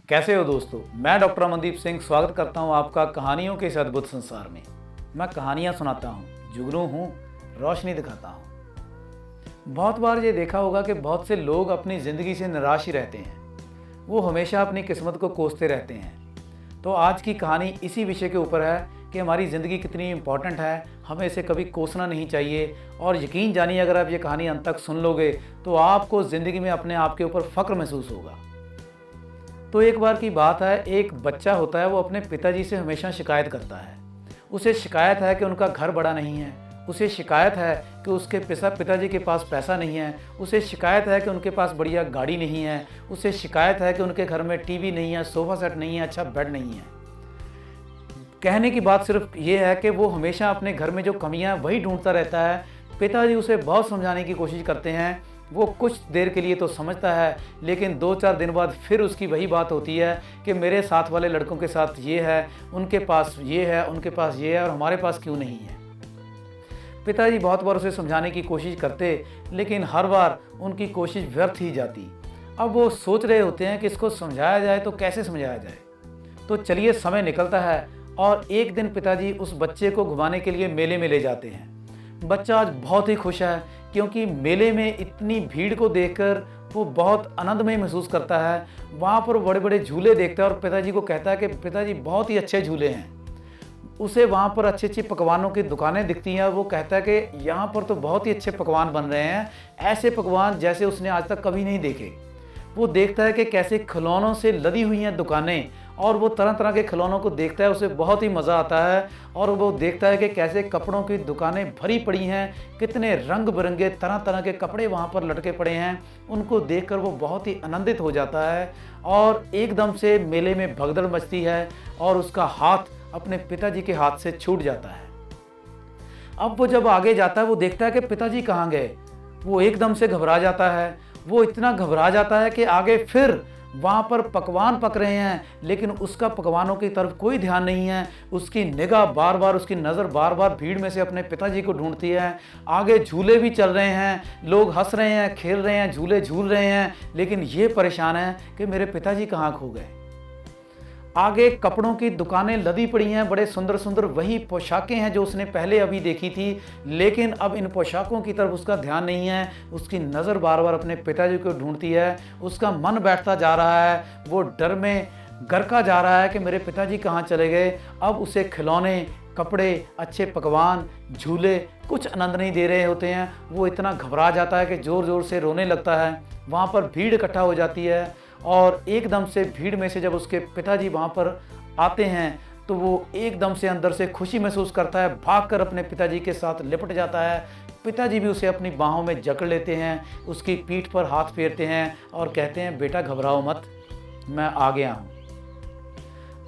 कैसे हो दोस्तों। मैं डॉक्टर अमनदीप सिंह स्वागत करता हूं आपका कहानियों के इस अद्भुत संसार में। मैं कहानियां सुनाता हूं, जुगनू हूं, रोशनी दिखाता हूं। बहुत बार ये देखा होगा कि बहुत से लोग अपनी ज़िंदगी से निराश ही रहते हैं। वो हमेशा अपनी किस्मत को कोसते रहते हैं। तो आज की कहानी इसी विषय के ऊपर है कि हमारी ज़िंदगी कितनी इम्पॉर्टेंट है, हमें इसे कभी कोसना नहीं चाहिए। और यकीन जानिए, अगर आप ये कहानी अंत तक सुन लोगे तो आपको ज़िंदगी में अपने आप के ऊपर फ़ख्र महसूस होगा। तो एक बार की बात है, एक बच्चा होता है, वो अपने पिताजी से हमेशा शिकायत करता है। उसे शिकायत है कि उनका घर बड़ा नहीं है, उसे शिकायत है कि उसके पिताजी के पास पैसा नहीं है, उसे शिकायत है कि उनके पास बढ़िया गाड़ी नहीं है, उसे शिकायत है कि उनके घर में टीवी नहीं है, सोफ़ा सेट नहीं है, अच्छा बेड नहीं है। कहने की बात सिर्फ ये है कि वो हमेशा अपने घर में जो कमियां वही ढूंढता रहता है। पिताजी उसे बहुत समझाने की कोशिश करते हैं, वो कुछ देर के लिए तो समझता है, लेकिन 2-4 दिन बाद फिर उसकी वही बात होती है कि मेरे साथ वाले लड़कों के साथ ये है, उनके पास ये है, उनके पास ये है और हमारे पास क्यों नहीं है। पिताजी बहुत बार उसे समझाने की कोशिश करते, लेकिन हर बार उनकी कोशिश व्यर्थ ही जाती। अब वो सोच रहे होते हैं कि इसको समझाया जाए तो कैसे समझाया जाए। तो चलिए, समय निकलता है और एक दिन पिताजी उस बच्चे को घुमाने के लिए मेले में ले जाते हैं। बच्चा आज बहुत ही खुश है, क्योंकि मेले में इतनी भीड़ को देखकर वो बहुत आनंदमय महसूस करता है। वहाँ पर बड़े बड़े झूले देखता है और पिताजी को कहता है कि पिताजी बहुत ही अच्छे झूले हैं। उसे वहाँ पर अच्छी अच्छी पकवानों की दुकानें दिखती हैं और वो कहता है कि यहाँ पर तो बहुत ही अच्छे पकवान बन रहे हैं, ऐसे पकवान जैसे उसने आज तक कभी नहीं देखे। वो देखता है कि कैसे खिलौनों से लदी हुई हैं दुकानें, और वो तरह तरह के खिलौनों को देखता है, उसे बहुत ही मज़ा आता है। और वो देखता है कि कैसे कपड़ों की दुकानें भरी पड़ी हैं, कितने रंग बिरंगे तरह तरह के कपड़े वहाँ पर लटके पड़े हैं। उनको देखकर वो बहुत ही आनंदित हो जाता है और एकदम से मेले में भगदड़ मचती है और उसका हाथ अपने पिताजी के हाथ से छूट जाता है। अब वो जब आगे जाता है, वो देखता है कि पिताजी कहाँ गए। वो एकदम से घबरा जाता है। वो इतना घबरा जाता है कि आगे फिर वहाँ पर पकवान पक रहे हैं, लेकिन उसका पकवानों की तरफ कोई ध्यान नहीं है। उसकी निगाह बार बार, उसकी नज़र बार बार भीड़ में से अपने पिताजी को ढूंढती है। आगे झूले भी चल रहे हैं, लोग हंस रहे हैं, खेल रहे हैं, झूले झूल रहे हैं, लेकिन ये परेशान है कि मेरे पिताजी कहाँ खो गए। आगे कपड़ों की दुकानें लदी पड़ी हैं, बड़े सुंदर सुंदर वही पोशाकें हैं जो उसने पहले अभी देखी थी, लेकिन अब इन पोशाकों की तरफ उसका ध्यान नहीं है। उसकी नज़र बार बार अपने पिताजी को ढूंढती है। उसका मन बैठता जा रहा है, वो डर में गरका जा रहा है कि मेरे पिताजी कहाँ चले गए। अब उसे खिलौने, कपड़े, अच्छे पकवान, झूले कुछ आनंद नहीं दे रहे होते हैं। वो इतना घबरा जाता है कि ज़ोर ज़ोर से रोने लगता है। वहाँ पर भीड़ इकट्ठा हो जाती है और एकदम से भीड़ में से जब उसके पिताजी वहाँ पर आते हैं तो वो एकदम से अंदर से खुशी महसूस करता है, भागकर अपने पिताजी के साथ लिपट जाता है। पिताजी भी उसे अपनी बाहों में जकड़ लेते हैं, उसकी पीठ पर हाथ फेरते हैं और कहते हैं, बेटा घबराओ मत, मैं आ गया हूँ।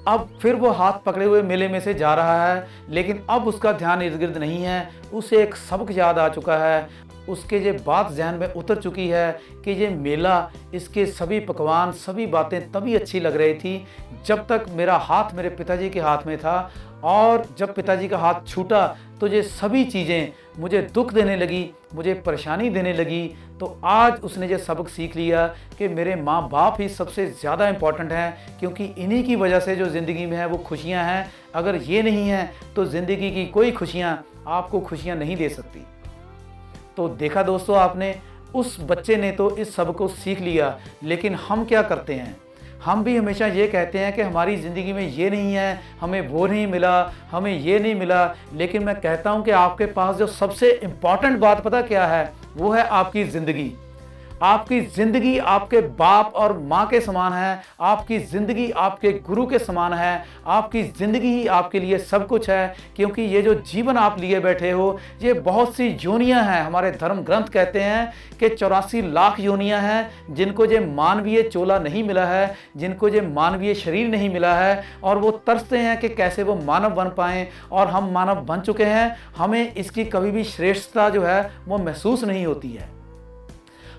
अब फिर वो हाथ पकड़े हुए मेले में से जा रहा है, लेकिन अब उसका ध्यान इर्द गिर्द नहीं है। उसे एक सबक याद आ चुका है। उसके ये बात जहन में उतर चुकी है कि ये मेला, इसके सभी पकवान, सभी बातें तभी अच्छी लग रही थी जब तक मेरा हाथ मेरे पिताजी के हाथ में था, और जब पिताजी का हाथ छूटा तो ये सभी चीज़ें मुझे दुख देने लगी, मुझे परेशानी देने लगी। तो आज उसने ये सबक सीख लिया कि मेरे माँ बाप ही सबसे ज़्यादा इम्पॉर्टेंट हैं, क्योंकि इन्हीं की वजह से जो ज़िंदगी में है वो खुशियाँ हैं। अगर ये नहीं है तो ज़िंदगी की कोई खुशियाँ आपको खुशियाँ नहीं दे सकती। तो देखा दोस्तों आपने, उस बच्चे ने तो इस सब को सीख लिया, लेकिन हम क्या करते हैं? हम भी हमेशा ये कहते हैं कि हमारी ज़िंदगी में ये नहीं है, हमें वो नहीं मिला, हमें ये नहीं मिला। लेकिन मैं कहता हूँ कि आपके पास जो सबसे इम्पॉर्टेंट बात पता क्या है? वो है आपकी ज़िंदगी। आपकी ज़िंदगी आपके बाप और माँ के समान है। आपकी ज़िंदगी आपके गुरु के समान है। आपकी ज़िंदगी ही आपके लिए सब कुछ है, क्योंकि ये जो जीवन आप लिए बैठे हो, ये बहुत सी योनियां हैं। हमारे धर्म ग्रंथ कहते हैं कि 84 लाख योनियां हैं जिनको ये मानवीय चोला नहीं मिला है, जिनको ये मानवीय शरीर नहीं मिला है, और वो तरसते हैं कि कैसे वो मानव बन पाएँ। और हम मानव बन चुके हैं, हमें इसकी कभी भी श्रेष्ठता जो है वो महसूस नहीं होती है।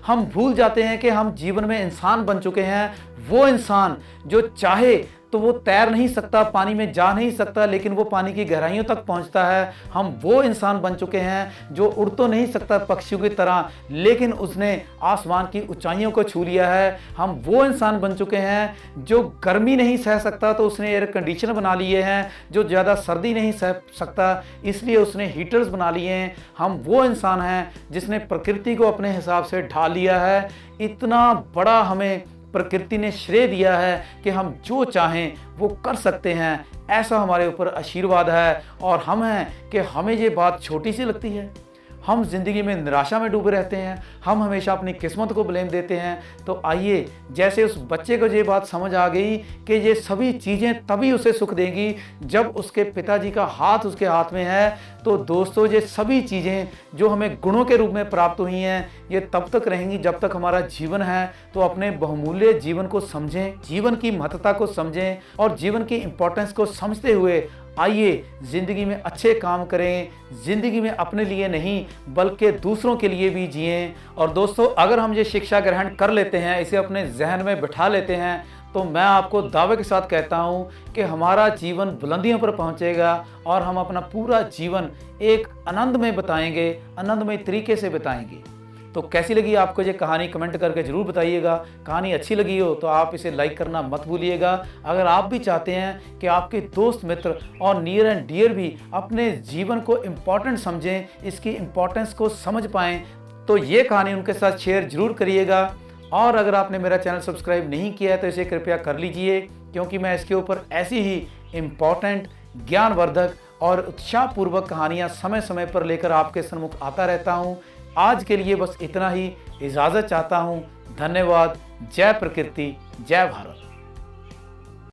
हम भूल जाते हैं कि हम जीवन में इंसान बन चुके हैं, वो इंसान जो चाहे तो वो तैर नहीं सकता, पानी में जा नहीं सकता, लेकिन वो पानी की गहराइयों तक पहुंचता है। हम वो इंसान बन चुके हैं जो उड़ तो नहीं सकता पक्षियों की तरह, लेकिन उसने आसमान की ऊंचाइयों को छू लिया है। हम वो इंसान बन चुके हैं जो गर्मी नहीं सह सकता तो उसने एयर कंडीशनर बना लिए हैं, जो ज़्यादा सर्दी नहीं सह सकता इसलिए उसने हीटर्स बना लिए हैं। हम वो इंसान हैं जिसने प्रकृति को अपने हिसाब से ढाल लिया है। इतना बड़ा हमें प्रकृति ने श्रेय दिया है कि हम जो चाहें वो कर सकते हैं, ऐसा हमारे ऊपर आशीर्वाद है। और हम हैं कि हमें ये बात छोटी सी लगती है, हम जिंदगी में निराशा में डूबे रहते हैं, हम हमेशा अपनी किस्मत को ब्लेम देते हैं। तो आइए, जैसे उस बच्चे को ये बात समझ आ गई कि ये सभी चीज़ें तभी उसे सुख देंगी जब उसके पिताजी का हाथ उसके हाथ में है। तो दोस्तों, ये सभी चीज़ें जो हमें गुणों के रूप में प्राप्त हुई हैं, ये तब तक रहेंगी जब तक हमारा जीवन है। तो अपने बहुमूल्य जीवन को समझें, जीवन की महत्ता को समझें और जीवन की इंपॉर्टेंस को समझते हुए आइए ज़िंदगी में अच्छे काम करें। ज़िंदगी में अपने लिए नहीं बल्कि दूसरों के लिए भी जिएं। और दोस्तों, अगर हम ये शिक्षा ग्रहण कर लेते हैं, इसे अपने जहन में बिठा लेते हैं, तो मैं आपको दावे के साथ कहता हूँ कि हमारा जीवन बुलंदियों पर पहुँचेगा और हम अपना पूरा जीवन एक आनंद में बिताएंगे, आनंदमय तरीके से बिताएंगे। तो कैसी लगी आपको ये कहानी, कमेंट करके ज़रूर बताइएगा। कहानी अच्छी लगी हो तो आप इसे लाइक करना मत भूलिएगा। अगर आप भी चाहते हैं कि आपके दोस्त मित्र और नियर एंड डियर भी अपने जीवन को इम्पॉर्टेंट समझें, इसकी इम्पॉर्टेंस को समझ पाएँ, तो ये कहानी उनके साथ शेयर ज़रूर करिएगा। और अगर आपने मेरा चैनल सब्सक्राइब नहीं किया है तो इसे कृपया कर लीजिए, क्योंकि मैं इसके ऊपर ऐसी ही इम्पॉर्टेंट, ज्ञानवर्धक और उत्साहपूर्वक कहानियाँ समय समय पर लेकर आपके सम्मुख आता रहता हूँ। आज के लिए बस इतना ही, इजाज़त चाहता हूँ। धन्यवाद। जय प्रकृति, जय भारत।